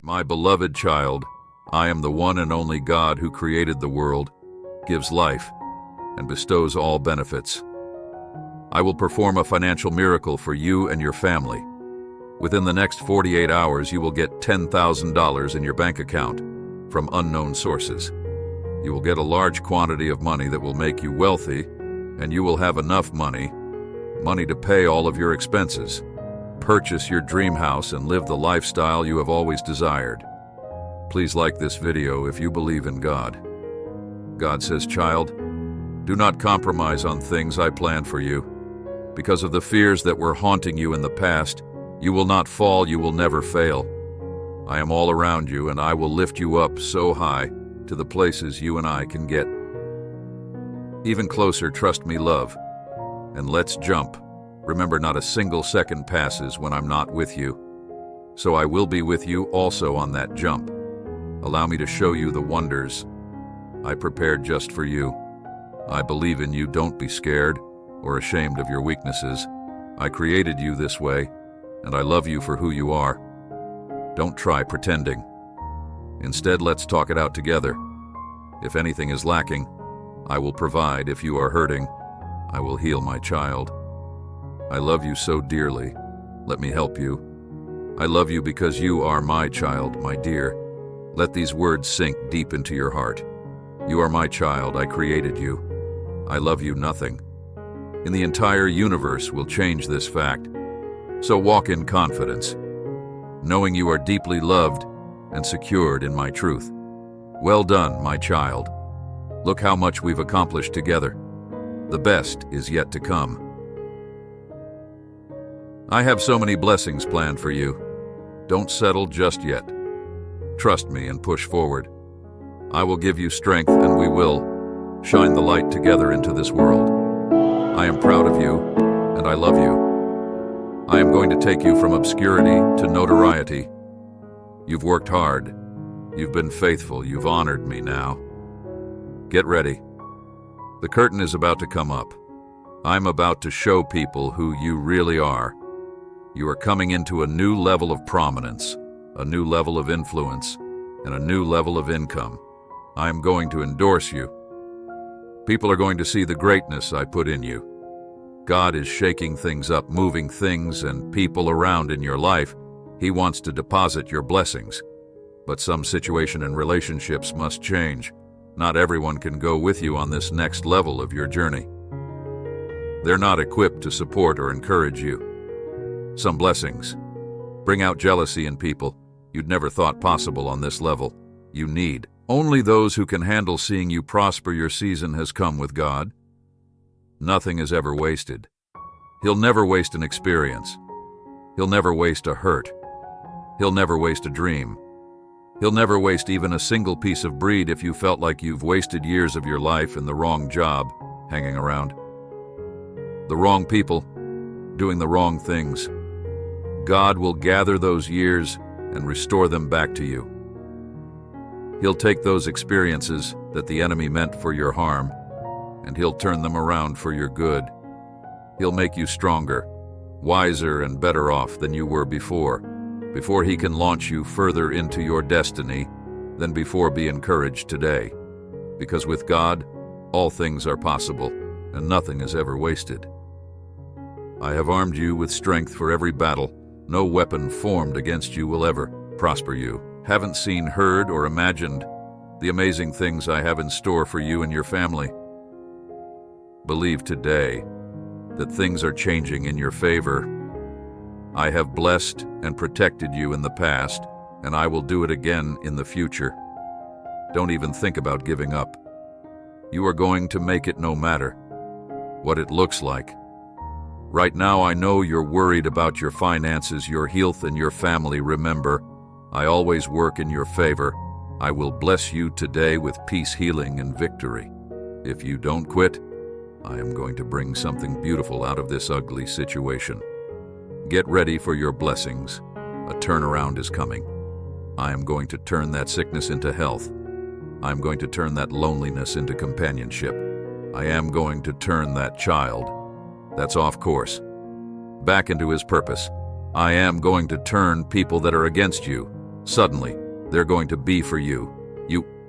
My beloved child, I am the one and only God who created the world, gives life, and bestows all benefits. I will perform a financial miracle for you and your family. Within the next 48 hours, you will get $10,000 in your bank account from unknown sources. You will get a large quantity of money that will make you wealthy, and you will have enough money to pay all of your expenses, purchase your dream house, and live the lifestyle you have always desired. Please like this video if you believe in God. God says, child, do not compromise on things I planned for you. Because of the fears that were haunting you in the past, you will not fall, you will never fail. I am all around you, and I will lift you up so high to the places you and I can get. Even closer, trust me, love, and let's jump. Remember, not a single second passes when I'm not with you. So I will be with you also on that jump. Allow me to show you the wonders I prepared just for you. I believe in you. Don't be scared or ashamed of your weaknesses. I created you this way, and I love you for who you are. Don't try pretending. Instead, let's talk it out together. If anything is lacking, I will provide. If you are hurting, I will heal, my child. I love you so dearly. Let me help you. I love you because you are my child, my dear. Let these words sink deep into your heart. You are my child. I created you. I love you. Nothing in the entire universe will change this fact. So walk in confidence, knowing you are deeply loved and secured in my truth. Well done, my child. Look how much we've accomplished together. The best is yet to come. I have so many blessings planned for you. Don't settle just yet. Trust me and push forward. I will give you strength, and we will shine the light together into this world. I am proud of you, and I love you. I am going to take you from obscurity to notoriety. You've worked hard. You've been faithful. You've honored me now. Get ready. The curtain is about to come up. I'm about to show people who you really are. You are coming into a new level of prominence, a new level of influence, and a new level of income. I am going to endorse you. People are going to see the greatness I put in you. God is shaking things up, moving things and people around in your life. He wants to deposit your blessings. But some situation and relationships must change. Not everyone can go with you on this next level of your journey. They're not equipped to support or encourage you. Some blessings bring out jealousy in people you'd never thought possible on this level. You need only those who can handle seeing you prosper. Your season has come with God. Nothing is ever wasted. He'll never waste an experience. He'll never waste a hurt. He'll never waste a dream. He'll never waste even a single piece of bread. If you felt like you've wasted years of your life in the wrong job, hanging around the wrong people, doing the wrong things, God will gather those years and restore them back to you. He'll take those experiences that the enemy meant for your harm, and He'll turn them around for your good. He'll make you stronger, wiser, and better off than you were before He can launch you further into your destiny than before. Be encouraged today, because with God, all things are possible, and nothing is ever wasted. I have armed you with strength for every battle. No weapon formed against you will ever prosper. You haven't seen, heard, or imagined the amazing things I have in store for you and your family. Believe today that things are changing in your favor. I have blessed and protected you in the past, and I will do it again in the future. Don't even think about giving up. You are going to make it no matter what it looks like. Right now, I know you're worried about your finances, your health, and your family. Remember, I always work in your favor. I will bless you today with peace, healing, and victory. If you don't quit, I am going to bring something beautiful out of this ugly situation. Get ready for your blessings. A turnaround is coming. I am going to turn that sickness into health. I am going to turn that loneliness into companionship. I am going to turn that child that's off course back into his purpose. I am going to turn people that are against you Suddenly, they're going to be for you.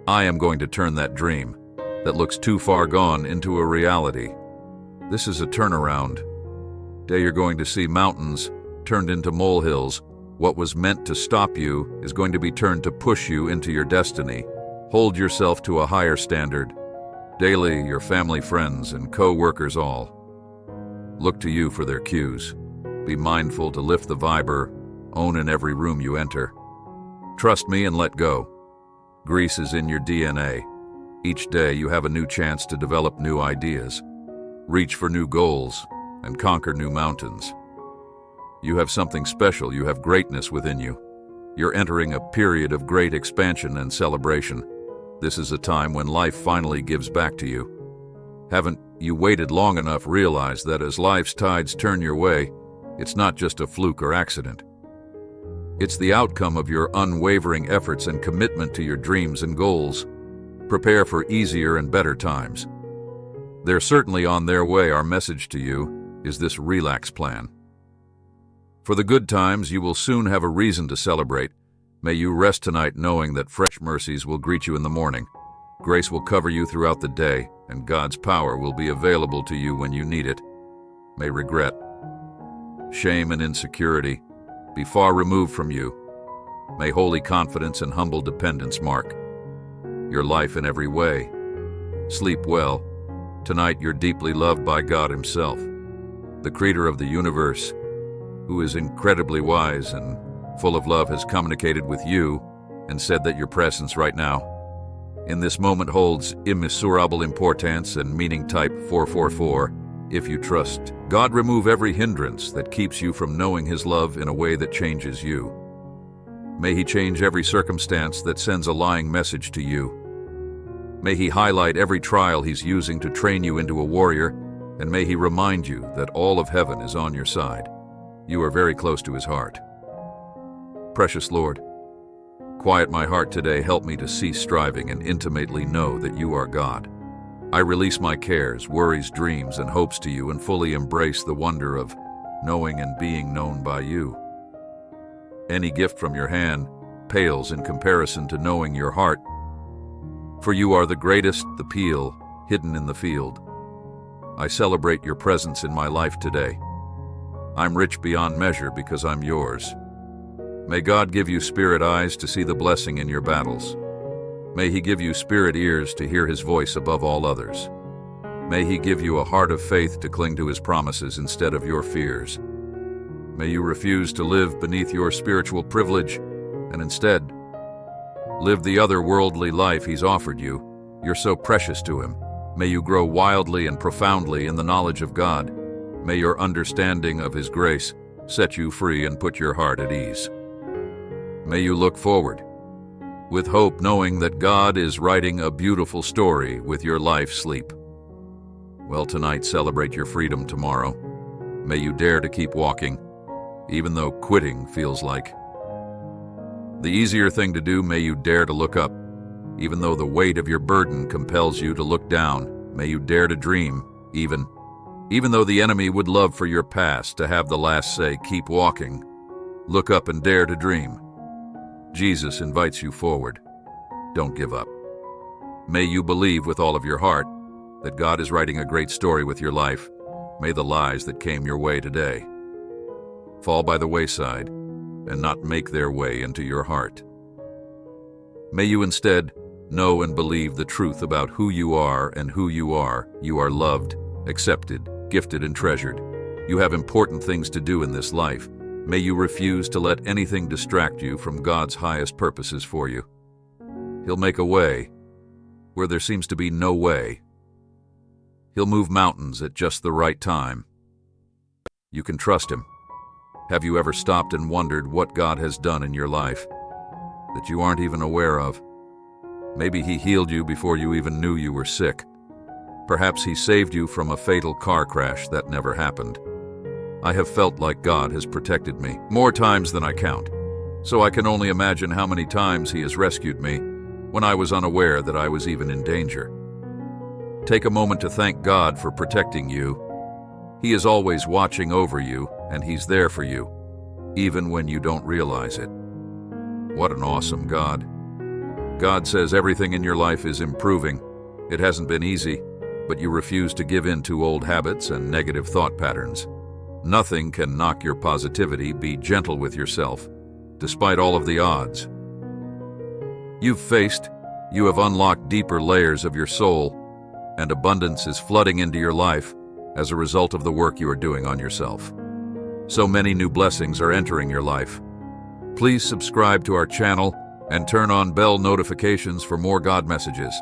I am going to turn that dream that looks too far gone into a reality. This is a turnaround. Day you're going to see mountains turned into molehills. What was meant to stop you is going to be turned to push you into your destiny. Hold yourself to a higher standard. Daily, your family, friends, and co-workers all look to you for their cues. Be mindful to lift the vibe, own in every room you enter. Trust me and let go. Greece is in your DNA. Each day you have a new chance to develop new ideas, reach for new goals, and conquer new mountains. You have something special. You have greatness within you. You're entering a period of great expansion and celebration. This is a time when life finally gives back to you. Haven't you waited long enough? Realize that as life's tides turn your way, it's not just a fluke or accident. It's the outcome of your unwavering efforts and commitment to your dreams and goals. Prepare for easier and better times. They're certainly on their way. Our message to you is this relax plan. For the good times, you will soon have a reason to celebrate. May you rest tonight knowing that fresh mercies will greet you in the morning. Grace will cover you throughout the day, and God's power will be available to you when you need it. May regret, shame, and insecurity be far removed from you. May holy confidence and humble dependence mark your life in every way. Sleep well. Tonight you're deeply loved by God Himself, the Creator of the universe, who is incredibly wise and full of love, has communicated with you and said that your presence right now in this moment holds immeasurable importance and meaning. Type 444 if you trust God. Remove every hindrance that keeps you from knowing His love in a way that changes you. May He change every circumstance that sends a lying message to you. May He highlight every trial He's using to train you into a warrior, and may He remind you that all of heaven is on your side. You are very close to His heart. Precious Lord, quiet my heart today. Help me to cease striving and intimately know that You are God. I release my cares, worries, dreams, and hopes to You and fully embrace the wonder of knowing and being known by You. Any gift from Your hand pales in comparison to knowing Your heart. For You are the greatest, the peel hidden in the field. I celebrate Your presence in my life today. I'm rich beyond measure because I'm Yours. May God give you spirit eyes to see the blessing in your battles. May He give you spirit ears to hear His voice above all others. May He give you a heart of faith to cling to His promises instead of your fears. May you refuse to live beneath your spiritual privilege and instead live the otherworldly life He's offered you. You're so precious to Him. May you grow wildly and profoundly in the knowledge of God. May your understanding of His grace set you free and put your heart at ease. May you look forward with hope, knowing that God is writing a beautiful story with your life. Sleep well tonight. Celebrate your freedom tomorrow. May you dare to keep walking, even though quitting feels like the easier thing to do. May you dare to look up, even though the weight of your burden compels you to look down. May you dare to dream, even though the enemy would love for your past to have the last say. Keep walking. Look up and dare to dream. Jesus invites you forward. Don't give up. May you believe with all of your heart that God is writing a great story with your life. May the lies that came your way today fall by the wayside and not make their way into your heart. May you instead know and believe the truth about who you are and who you are. You are loved, accepted, gifted, and treasured. You have important things to do in this life. May you refuse to let anything distract you from God's highest purposes for you. He'll make a way where there seems to be no way. He'll move mountains at just the right time. You can trust Him. Have you ever stopped and wondered what God has done in your life that you aren't even aware of? Maybe He healed you before you even knew you were sick. Perhaps He saved you from a fatal car crash that never happened. I have felt like God has protected me more times than I count, so I can only imagine how many times He has rescued me when I was unaware that I was even in danger. Take a moment to thank God for protecting you. He is always watching over you, and He's there for you, even when you don't realize it. What an awesome God. God says everything in your life is improving. It hasn't been easy, but you refuse to give in to old habits and negative thought patterns. Nothing can knock your positivity. Be gentle with yourself, despite all of the odds. You have unlocked deeper layers of your soul, and abundance is flooding into your life as a result of the work you are doing on yourself. So many new blessings are entering your life. Please subscribe to our channel and turn on bell notifications for more God messages.